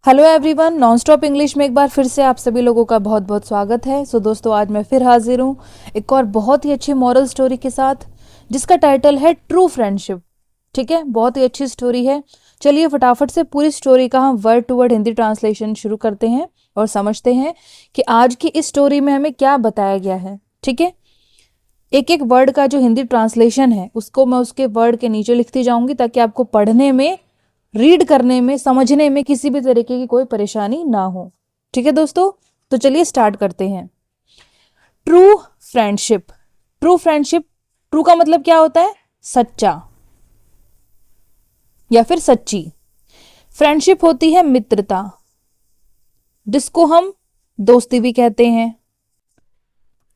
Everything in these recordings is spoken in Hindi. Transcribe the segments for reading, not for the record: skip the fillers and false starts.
Hello everyone, non stop English में एक बार फिर से आप सभी लोगों का बहुत बहुत स्वागत है। दोस्तों, आज मैं फिर हाजिर हूँ एक और बहुत ही अच्छी मॉरल स्टोरी के साथ, जिसका टाइटल है ट्रू फ्रेंडशिप। ठीक है, बहुत ही अच्छी स्टोरी है। चलिए फटाफट से पूरी स्टोरी का हम word to word Hindi translation शुरू करते हैं और समझते हैं कि आज की इस स्टोरी में हमें क्या बताया गया है। ठीक है, एक एक वर्ड का जो हिंदी ट्रांसलेशन है उसको मैं उसके वर्ड के नीचे लिखती जाऊंगी, ताकि आपको पढ़ने में, रीड करने में, समझने में किसी भी तरीके की कोई परेशानी ना हो। ठीक है दोस्तों, तो चलिए स्टार्ट करते हैं। True friendship. True friendship, true का मतलब क्या होता है? सच्चा या फिर सच्ची। फ्रेंडशिप होती है मित्रता, जिसको हम दोस्ती भी कहते हैं।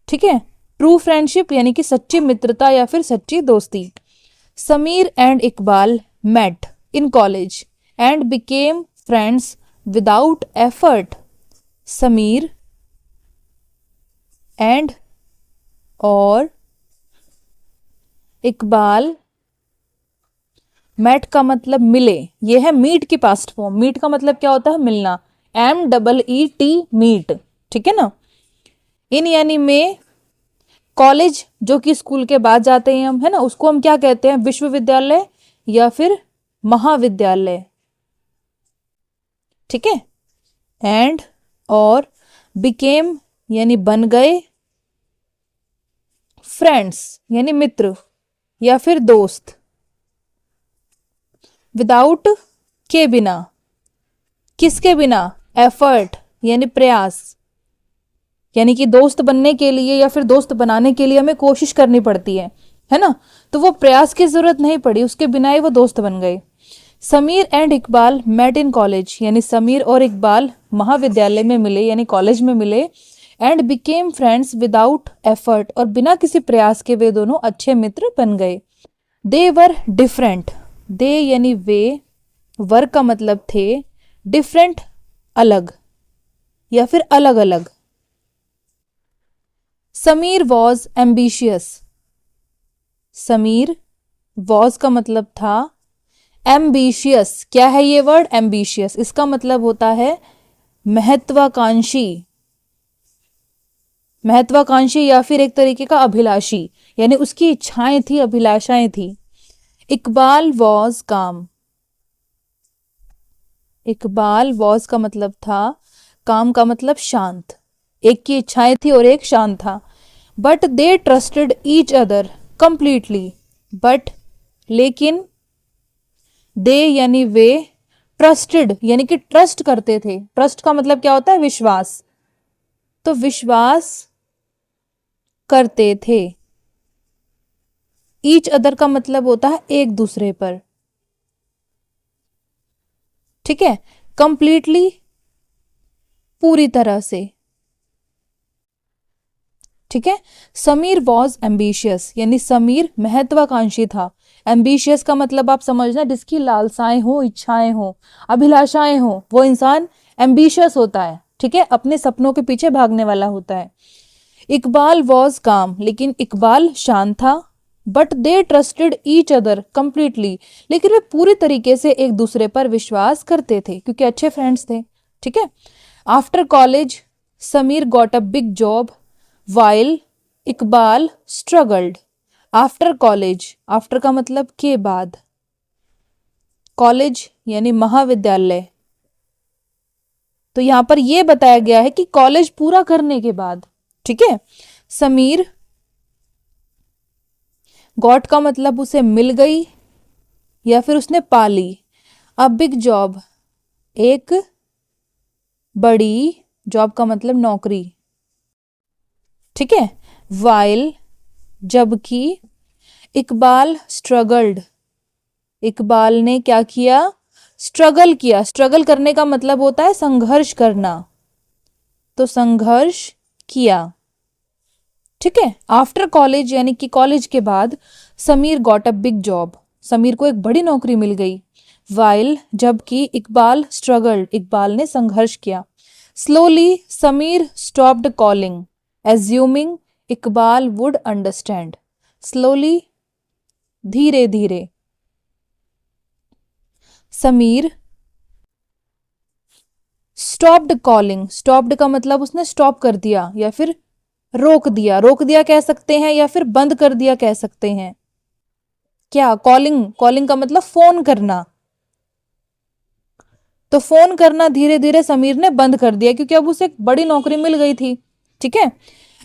ठीक है, ट्रू फ्रेंडशिप यानी कि सच्ची मित्रता या फिर सच्ची दोस्ती। Sameer and Iqbal met in college and became friends without effort. Sameer and और इकबाल, मेट का मतलब मिले, ये है मीट की पास्ट फॉर्म। मीट का मतलब क्या होता है? मिलना। MEET, meet. ठीक है ना। इन यानी में, कॉलेज जो कि स्कूल के बाद जाते हैं हम, है ना, उसको हम क्या कहते हैं? विश्वविद्यालय या फिर महाविद्यालय। ठीक है। एंड और बिकेम यानी बन गए, फ्रेंड्स यानी मित्र या फिर दोस्त। विदाउट के बिना, किसके बिना? एफर्ट यानी प्रयास, यानी कि दोस्त बनने के लिए या फिर दोस्त बनाने के लिए हमें कोशिश करनी पड़ती है ना। तो वो प्रयास की जरूरत नहीं पड़ी, उसके बिना ही वो दोस्त बन गए। Sameer and Iqbal met in college, यानी समीर और इकबाल महाविद्यालय में मिले यानी कॉलेज में मिले। And became friends without effort, और बिना किसी प्रयास के वे दोनों अच्छे मित्र बन गए। दे वर डिफरेंट। दे यानी वे, वर का मतलब थे, डिफरेंट अलग या फिर अलग अलग। Sameer was ambitious. Sameer, was का मतलब था, एम्बिशियस, क्या है ये वर्ड? एम्बिशियस। इसका मतलब होता है महत्वाकांक्षी। महत्वाकांक्षी या फिर एक तरीके का अभिलाषी, यानी उसकी इच्छाएं थी, अभिलाषाएं थी। इकबाल वॉज काम। इकबाल, वॉज का मतलब था, काम का मतलब शांत। एक की इच्छाएं थी और एक शांत था। But they trusted each other completely. But लेकिन, दे यानी वे, ट्रस्टेड यानी कि ट्रस्ट करते थे। ट्रस्ट का मतलब क्या होता है? विश्वास। तो विश्वास करते थे। ईच अदर का मतलब होता है एक दूसरे पर। ठीक है, कंप्लीटली पूरी तरह से। ठीक है। समीर वॉज एम्बिशियस, यानी समीर महत्वाकांक्षी था। एम्बिशियस का मतलब आप समझना, जिसकी लालसाएं हो, इच्छाएं हो, अभिलाषाएं हो, वो इंसान एम्बिशियस होता है। ठीक है, अपने सपनों के पीछे भागने वाला होता है। इकबाल वॉज काम, लेकिन इकबाल शांत था। But they trusted each other completely, लेकिन वे पूरी तरीके से एक दूसरे पर विश्वास करते थे क्योंकि अच्छे फ्रेंड्स थे। ठीक है। After college Sameer got a big job while Iqbal struggled. After college, after का मतलब के बाद, कॉलेज यानी महाविद्यालय। तो यहां पर यह बताया गया है कि कॉलेज पूरा करने के बाद। ठीक है। समीर, गॉट का मतलब उसे मिल गई या फिर उसने पा ली। अ बिग जॉब, एक बड़ी, जॉब का मतलब नौकरी। ठीक है। वाइल, जबकि, इकबाल स्ट्रगल्ड, इकबाल ने क्या किया? स्ट्रगल किया। स्ट्रगल करने का मतलब होता है संघर्ष करना, तो संघर्ष किया। ठीक है। आफ्टर कॉलेज यानी कि कॉलेज के बाद, Sameer got a big job, Sameer को एक बड़ी नौकरी मिल गई। वाइल, जबकि, इकबाल स्ट्रगल्ड, इकबाल ने संघर्ष किया। Slowly Sameer stopped calling assuming Iqbal would understand. Slowly, धीरे धीरे, समीर स्टॉप्ड कॉलिंग, स्टॉप्ड का मतलब उसने स्टॉप कर दिया या फिर रोक दिया, रोक दिया कह सकते हैं या फिर बंद कर दिया कह सकते हैं। क्या कॉलिंग, कॉलिंग का मतलब फोन करना, तो फोन करना धीरे धीरे समीर ने बंद कर दिया क्योंकि अब उसे एक बड़ी नौकरी मिल गई थी। ठीक है।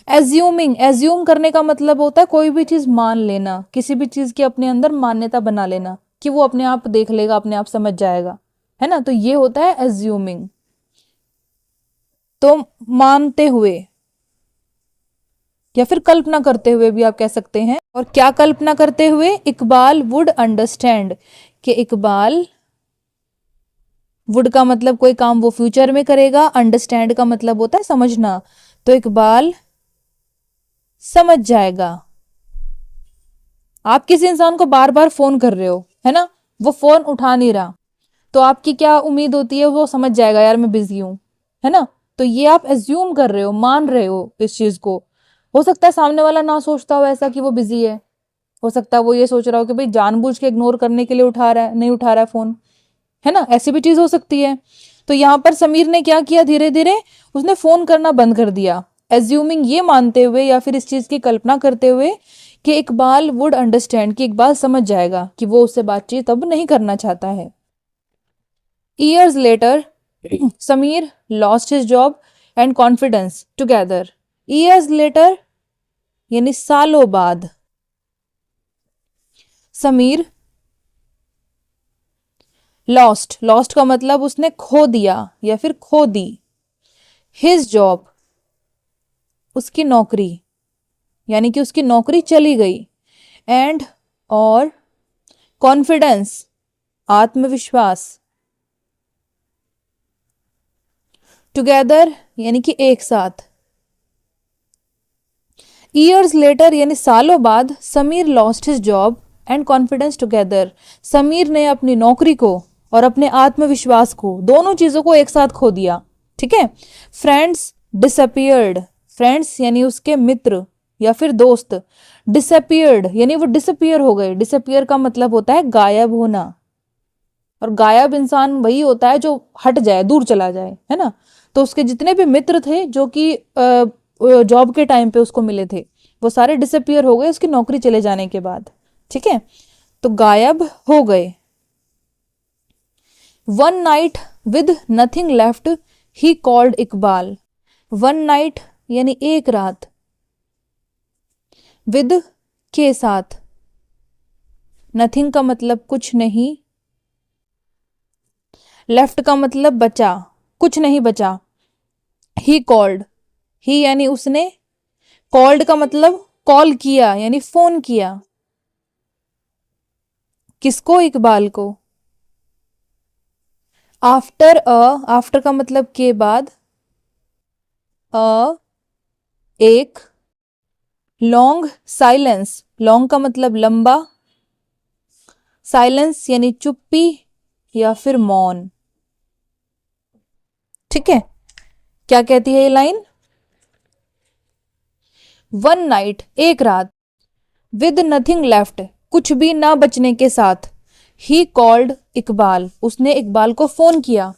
एज्यूमिंग, एज्यूम करने का मतलब होता है कोई भी चीज मान लेना, किसी भी चीज की अपने अंदर मान्यता बना लेना कि वो अपने आप देख लेगा, अपने आप समझ जाएगा, है ना, तो ये होता है एज्यूमिंग। तो मानते हुए या फिर कल्पना करते हुए भी आप कह सकते हैं। और क्या कल्पना करते हुए, इकबाल वुड अंडरस्टैंड, कि इकबाल, वुड का मतलब कोई काम वो फ्यूचर में करेगा, अंडरस्टैंड का मतलब होता है समझना, तो इकबाल समझ जाएगा। आप किसी इंसान को बार बार फोन कर रहे हो, है ना, वो फोन उठा नहीं रहा, तो आपकी क्या उम्मीद होती है, वो समझ जाएगा यार मैं बिजी हूं, है ना, तो ये आप एज्यूम कर रहे हो, मान रहे हो इस चीज को। हो सकता है सामने वाला ना सोचता हो ऐसा कि वो बिजी है, हो सकता है वो ये सोच रहा हो कि भाई जानबूझ के इग्नोर करने के लिए उठा रहा है, नहीं उठा रहा है फोन, है ना, ऐसी भी चीज हो सकती है। तो यहां पर समीर ने क्या किया, धीरे धीरे उसने फोन करना बंद कर दिया, एज्यूमिंग ये मानते हुए या फिर इस चीज की कल्पना करते हुए कि इकबाल वुड अंडरस्टैंड, कि इकबाल समझ जाएगा कि वो उससे बातचीत अब नहीं करना चाहता है। Years later Sameer lost his job and confidence together. Years later यानी सालों बाद, समीर लॉस्ट, लॉस्ट का मतलब उसने खो दिया या फिर खो दी, हिज जॉब उसकी नौकरी, यानी कि उसकी नौकरी चली गई, एंड और कॉन्फिडेंस आत्मविश्वास, टुगेदर यानी कि एक साथ। ईयर्स लेटर यानी सालों बाद, Sameer lost his job and confidence together, Sameer ने अपनी नौकरी को और अपने आत्मविश्वास को, दोनों चीजों को एक साथ खो दिया। ठीक है। फ्रेंड्स डिसअपियर्ड, फ्रेंड्स यानी उसके मित्र या फिर दोस्त, डिसअपियर्ड यानी वो डिसअपियर हो गए, डिसअपियर का मतलब होता है गायब होना, और गायब इंसान वही होता है जो हट जाए, दूर चला जाए, है ना, तो उसके जितने भी मित्र थे जो कि जॉब के टाइम पे उसको मिले थे, वो सारे डिसअपियर हो गए उसकी नौकरी चले जाने के बाद। ठीक है, तो गायब हो गए। One night with nothing left he called Iqbal, one night यानी एक रात, विद के साथ, नथिंग का मतलब कुछ नहीं, लेफ्ट का मतलब बचा, कुछ नहीं बचा, ही कॉल्ड, ही यानी उसने, कॉल्ड का मतलब कॉल किया यानी फोन किया, किसको, इकबाल को। आफ्टर अ, आफ्टर का मतलब के बाद, अ एक, लॉन्ग साइलेंस, लॉन्ग का मतलब लंबा, साइलेंस यानी चुप्पी या फिर मौन। ठीक है, क्या कहती है ये लाइन, वन नाइट एक रात, विद नथिंग लेफ्ट कुछ भी ना बचने के साथ, ही कॉल्ड इकबाल उसने इकबाल को फोन किया,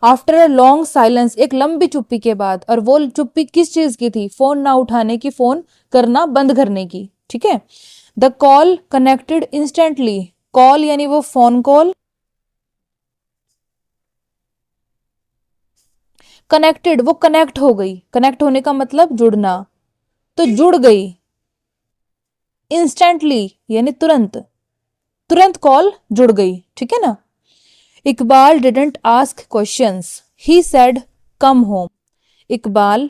आफ्टर अ लॉन्ग साइलेंस एक लंबी चुप्पी के बाद, और वो चुप्पी किस चीज की थी, फोन ना उठाने की, फोन करना बंद करने की। ठीक है, the call connected instantly, call यानी वो फोन कॉल, कनेक्टेड वो कनेक्ट हो गई, कनेक्ट होने का मतलब जुड़ना, तो जुड़ गई, इंस्टेंटली यानी तुरंत, तुरंत कॉल जुड़ गई। ठीक है ना। Iqbal didn't ask questions, he said come home, Iqbal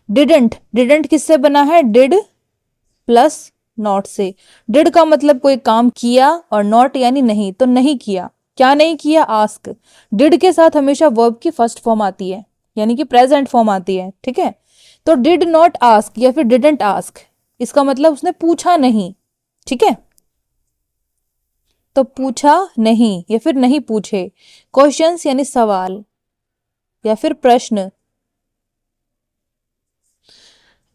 didn't, didn't किससे बना है, डिड प्लस नॉट से, डिड का मतलब कोई काम किया और नॉट यानी नहीं, तो नहीं किया, क्या नहीं किया, आस्क, डिड के साथ हमेशा वर्ब की फर्स्ट फॉर्म आती है यानी कि प्रेजेंट फॉर्म आती है। ठीक है, तो डिड नॉट आस्क या फिर डिडंट आस्क, इसका मतलब उसने पूछा नहीं। ठीक है, तो पूछा नहीं या फिर नहीं पूछे, क्वेश्चंस यानी सवाल या फिर प्रश्न,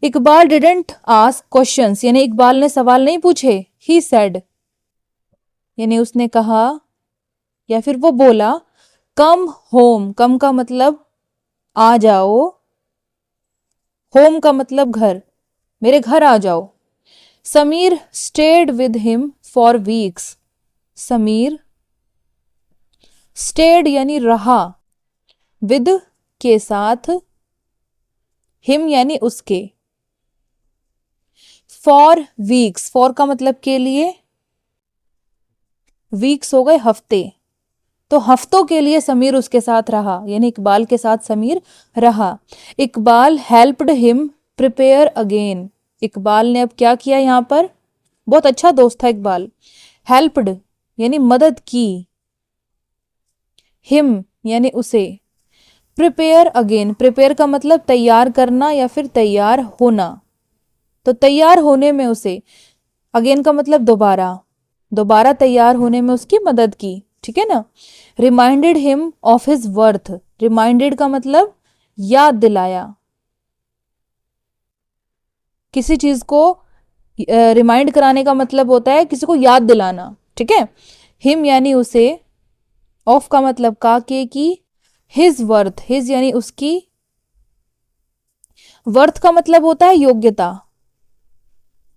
इकबाल डिडंट आस्क क्वेश्चंस यानी इकबाल ने सवाल नहीं पूछे, ही सेड यानी उसने कहा या फिर वो बोला, कम होम, कम का मतलब आ जाओ, होम का मतलब घर, मेरे घर आ जाओ। Sameer stayed with him for weeks, Sameer stayed यानी रहा, विद के साथ, हिम यानी उसके, फॉर वीक्स, फॉर का मतलब के लिए, वीक्स हो गए हफ्ते, तो हफ्तों के लिए समीर उसके साथ रहा, यानी इकबाल के साथ समीर रहा। Iqbal helped him prepare again, Iqbal ने अब क्या किया यहाँ पर, बहुत अच्छा दोस्त था इकबाल। हेल्प्ड यानी मदद की, हिम यानी उसे, प्रिपेयर अगेन, प्रिपेयर का मतलब तैयार करना या फिर तैयार होना, तो तैयार होने में उसे, अगेन का मतलब दोबारा, दोबारा तैयार होने में उसकी मदद की, ठीक है ना। Reminded him of his worth, reminded का मतलब याद दिलाया, किसी चीज को रिमाइंड कराने का मतलब होता है किसी को याद दिलाना, ठीक है। हिम यानी उसे, ऑफ का मतलब का, के की, हिज वर्थ, हिज यानी उसकी, वर्थ का मतलब होता है योग्यता,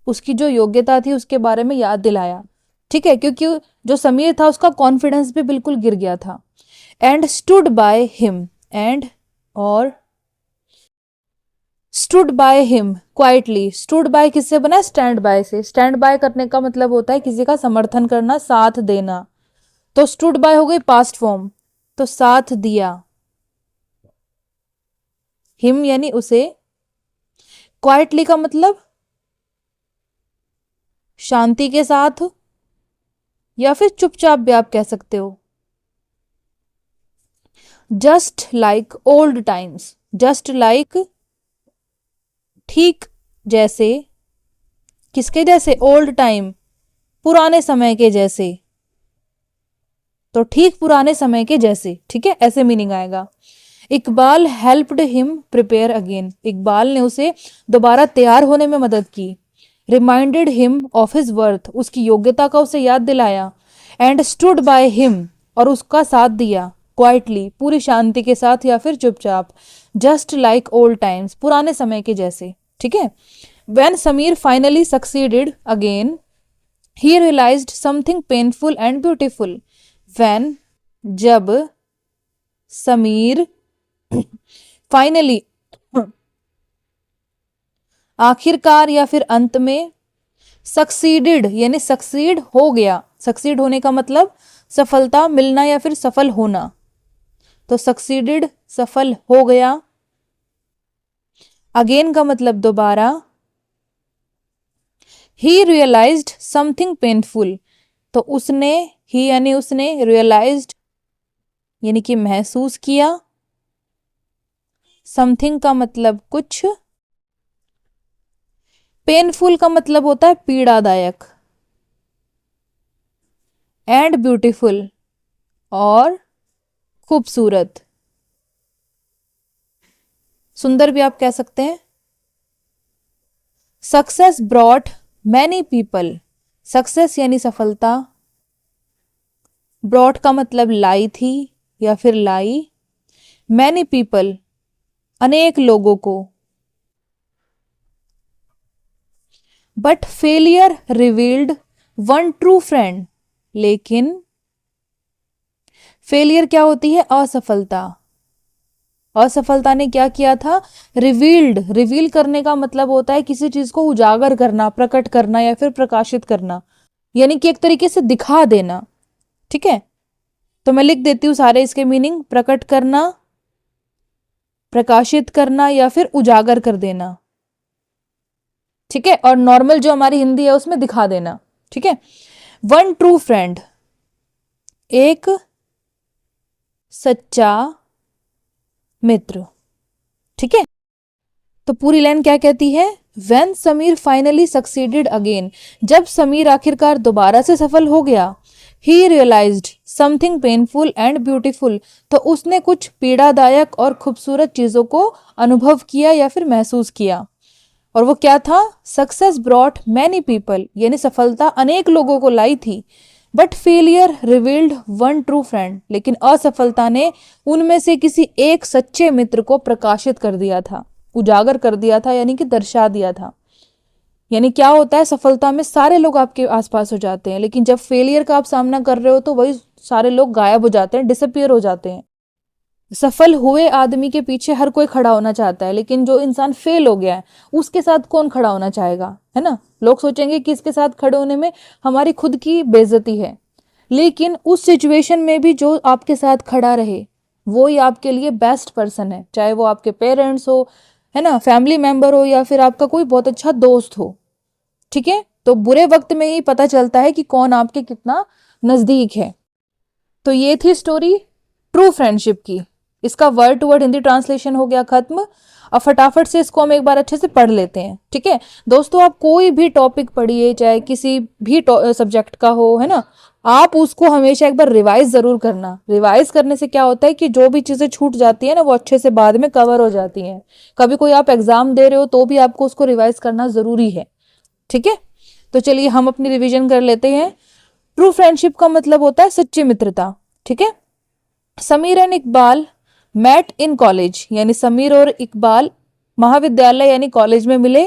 उसकी जो योग्यता थी उसके बारे में याद दिलाया, ठीक है, क्योंकि जो समीर था उसका कॉन्फिडेंस भी बिल्कुल गिर गया था। And stood by him, and और stood by him quietly, stood by किससे बना, स्टैंड बाय से, स्टैंड बाय करने का मतलब होता है किसी का समर्थन करना, साथ देना, तो स्टूड बाय हो गई पास्ट फॉर्म, तो साथ दिया, हिम यानी उसे, क्वाइटली का मतलब शांति के साथ या फिर चुपचाप भी आप कह सकते हो। Just like old times, just like ठीक जैसे, किसके जैसे, ओल्ड टाइम पुराने समय के जैसे, तो ठीक पुराने समय के जैसे, ठीक है, ऐसे मीनिंग आएगा। Iqbal helped him prepare again, Iqbal ने उसे दोबारा तैयार होने में मदद की। Reminded him of his worth, उसकी योग्यता का उसे याद दिलाया। एंड स्टूड बाय हिम, और उसका साथ दिया, क्वाइटली पूरी शांति के साथ या फिर चुपचाप। जस्ट लाइक ओल्ड टाइम्स, पुराने समय के जैसे, ठीक है। When Sameer finally succeeded again he realised something painful and beautiful, when जब समीर फाइनली आखिरकार या फिर अंत में, सक्सीडेड यानी सक्सीड हो गया, सक्सीड होने का मतलब सफलता मिलना या फिर सफल होना, तो सक्सीडेड सफल हो गया। अगेन का मतलब दोबारा। ही रियलाइज्ड समथिंग पेनफुल, तो उसने, ही यानी उसने, रियलाइज्ड यानी कि महसूस किया, समथिंग का मतलब कुछ, पेनफुल का मतलब होता है पीड़ादायक, एंड ब्यूटीफुल और खूबसूरत, सुंदर भी आप कह सकते हैं। Success brought many people, success यानी सफलता, ब्रॉट का मतलब लाई थी या फिर लाई, मैनी पीपल अनेक लोगों को। But failure revealed one true friend, लेकिन फेलियर क्या होती है, असफलता, असफलता ने क्या किया था, रिवील्ड, रिवील करने का मतलब होता है किसी चीज को उजागर करना, प्रकट करना या फिर प्रकाशित करना, यानी कि एक तरीके से दिखा देना, ठीक है। तो मैं लिख देती हूं सारे इसके मीनिंग, प्रकट करना, प्रकाशित करना या फिर उजागर कर देना, ठीक है, और नॉर्मल जो हमारी हिंदी है उसमें दिखा देना, ठीक है। वन ट्रू फ्रेंड, एक सच्चा मित्र, ठीक है। तो पूरी लाइन क्या कहती है, when Sameer finally succeeded again, जब समीर आखिरकार दोबारा से सफल हो गया, he realised something painful and beautiful, तो उसने कुछ पीड़ादायक और खूबसूरत चीजों को अनुभव किया या फिर महसूस किया, और वो क्या था, सक्सेस ब्रॉट मैनी पीपल, यानी सफलता अनेक लोगों को लाई थी। But failure revealed one true friend, लेकिन असफलता ने उनमें से किसी एक सच्चे मित्र को प्रकाशित कर दिया था, उजागर कर दिया था, यानी कि दर्शा दिया था। यानी क्या होता है, सफलता में सारे लोग आपके आसपास हो जाते हैं, लेकिन जब फेलियर का आप सामना कर रहे हो तो वही सारे लोग गायब हो जाते हैं, डिसअपियर हो जाते हैं। सफल हुए आदमी के पीछे हर कोई खड़ा होना चाहता है, लेकिन जो इंसान फेल हो गया है उसके साथ कौन खड़ा होना चाहेगा, है ना। लोग सोचेंगे कि इसके साथ खड़े होने में हमारी खुद की बेइज्जती है, लेकिन उस सिचुएशन में भी जो आपके साथ खड़ा रहे वो ही आपके लिए बेस्ट पर्सन है, चाहे वो आपके पेरेंट्स हो, है ना, फैमिली मेंबर हो, या फिर आपका कोई बहुत अच्छा दोस्त हो। ठीक है, तो बुरे वक्त में ही पता चलता है कि कौन आपके कितना नजदीक है। तो ये थी स्टोरी ट्रू फ्रेंडशिप की। इसका word to word Hindi translation हो गया खत्म। अब फटाफट से इसको हम एक बार अच्छे से पढ़ लेते हैं। ठीक है दोस्तों, आप कोई भी टॉपिक पढ़िए, चाहे किसी भी सब्जेक्ट का हो, है ना, आप उसको हमेशा एक बार रिवाइज जरूर करना। रिवाइज करने से क्या होता है कि जो भी चीजें छूट जाती है ना वो अच्छे से बाद में कवर हो जाती हैं। कभी कोई आप एग्जाम दे रहे हो तो भी आपको उसको रिवाइज करना जरूरी है। ठीक है, तो चलिए हम अपनी रिवीजन कर लेते हैं। ट्रू फ्रेंडशिप का मतलब होता है सच्ची मित्रता। ठीक है, Sameer and Iqbal met in college, यानी समीर और इकबाल महाविद्यालय यानी कॉलेज में मिले,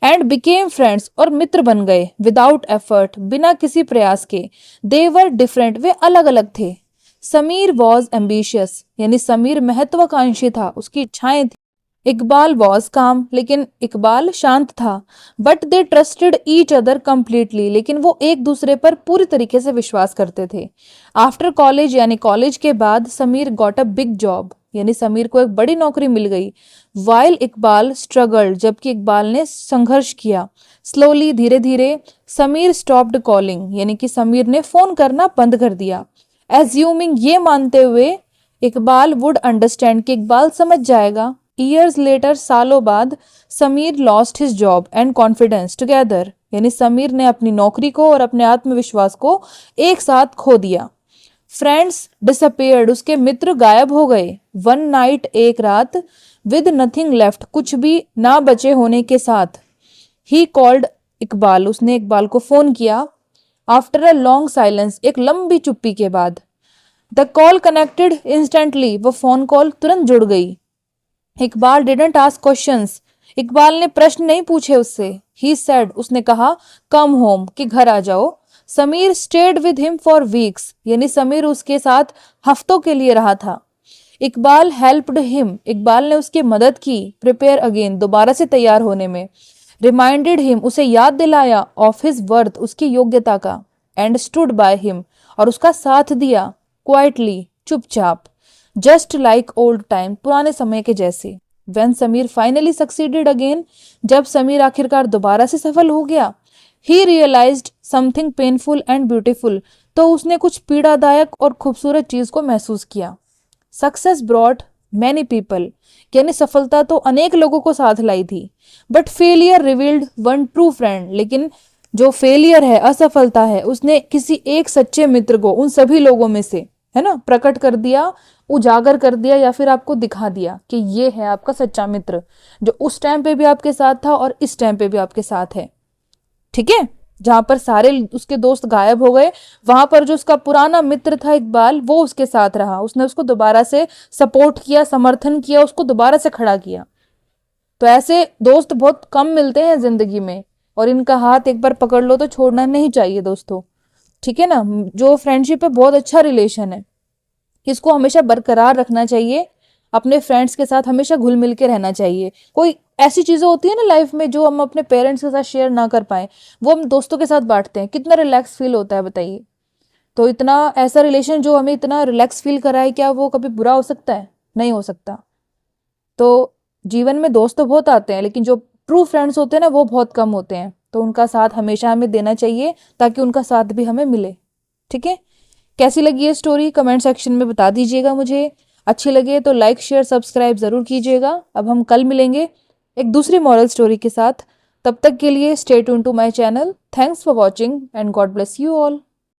एंड बिकेम फ्रेंड्स, और मित्र बन गए, विदाउट एफर्ट, बिना किसी प्रयास के। दे वर डिफरेंट, वे अलग अलग थे। समीर वॉज एम्बिशियस, यानी समीर महत्वाकांक्षी था, उसकी इच्छाएं थी। इकबाल वॉज काम, लेकिन इकबाल शांत था। But they trusted each other completely, लेकिन वो एक दूसरे पर पूरी तरीके से विश्वास करते थे। आफ्टर कॉलेज, यानी कॉलेज के बाद, Sameer got a big job, यानी समीर को एक बड़ी नौकरी मिल गई। वाइल इकबाल स्ट्रगल्ड, जबकि इकबाल ने संघर्ष किया। स्लोली, धीरे धीरे। समीर स्टॉप्ड कॉलिंग, यानी कि समीर ने फोन करना बंद कर दिया। एज्यूमिंग, ये मानते हुए इकबाल वुड अंडरस्टैंड, कि इकबाल समझ जाएगा। ईयर्स लेटर, सालों बाद, Sameer lost his job and confidence together, यानी समीर ने अपनी नौकरी को और अपने आत्मविश्वास को एक साथ खो दिया। फ्रेंड्स डिसअपियर्ड, उसके मित्र गायब हो गए। वन नाइट, एक रात, विद नथिंग लेफ्ट, कुछ भी ना बचे होने के साथ। ही कॉल्ड इकबाल, उसने इकबाल को फोन किया। आफ्टर अ लॉन्ग साइलेंस, एक लंबी चुप्पी के बाद। द कॉल कनेक्टेड इंस्टेंटली, वो फोन कॉल तुरंत जुड़ गई। Iqbal didn't ask questions, Iqbal ने प्रश्न नहीं पूछे उससे। ही सेड, उसने कहा, कम होम, कि घर आ जाओ। Sameer stayed with him for weeks, यानी समीर उसके साथ हफ्तों के लिए रहा था। इकबाल हेल्प्ड हिम, इकबाल ने उसकी मदद की। प्रिपेयर अगेन, दोबारा से तैयार होने में। रिमाइंडेड हिम, उसे याद दिलाया। ऑफ हिज वर्थ, उसकी योग्यता का। एंड स्टूड बाय हिम, और उसका साथ दिया। क्वाइटली, चुपचाप। जस्ट लाइक ओल्ड टाइम, पुराने समय के जैसे। When Sameer finally succeeded again, जब समीर आखिरकार दोबारा से सफल हो गया। He realised something painful and beautiful, तो उसने कुछ पीड़ादायक और खूबसूरत चीज को महसूस किया। सक्सेस ब्रॉट मैनी पीपल, यानी सफलता तो अनेक लोगों को साथ लाई थी। But failure revealed one true friend, लेकिन जो फेलियर है, असफलता है, उसने किसी एक सच्चे मित्र को उन सभी लोगों में से, है ना, प्रकट कर दिया, उजागर कर दिया, या फिर आपको दिखा दिया कि ये है आपका सच्चा मित्र, जो उस टाइम पे भी आपके साथ था और इस टाइम पे भी आपके साथ है। ठीक है, जहां पर सारे उसके दोस्त गायब हो गए, वहां पर जो उसका पुराना मित्र था इकबाल, वो उसके साथ रहा। उसने उसको दोबारा से सपोर्ट किया, समर्थन किया, उसको दोबारा से खड़ा किया। तो ऐसे दोस्त बहुत कम मिलते हैं जिंदगी में, और इनका हाथ एक बार पकड़ लो तो छोड़ना नहीं चाहिए दोस्तों। ठीक है ना, जो फ्रेंडशिप है बहुत अच्छा रिलेशन है, इसको हमेशा बरकरार रखना चाहिए। अपने फ्रेंड्स के साथ हमेशा घुल मिल के रहना चाहिए। कोई ऐसी चीजें होती है ना लाइफ में जो हम अपने पेरेंट्स के साथ शेयर ना कर पाए, वो हम दोस्तों के साथ बांटते हैं, कितना रिलैक्स फील होता है बताइए। तो इतना ऐसा रिलेशन जो हमें इतना रिलैक्स फील कराए, क्या वो कभी बुरा हो सकता है? नहीं हो सकता। तो जीवन में दोस्त तो बहुत आते हैं, लेकिन जो ट्रू फ्रेंड्स होते हैं ना वो बहुत कम होते हैं। तो उनका साथ हमेशा हमें देना चाहिए, ताकि उनका साथ भी हमें मिले। ठीक है, कैसी लगी ये स्टोरी कमेंट सेक्शन में बता दीजिएगा मुझे। अच्छी लगे तो लाइक शेयर सब्सक्राइब जरूर कीजिएगा। अब हम कल मिलेंगे एक दूसरी मॉरल स्टोरी के साथ। तब तक के लिए stay tune to my channel. Thanks for watching and God bless you all.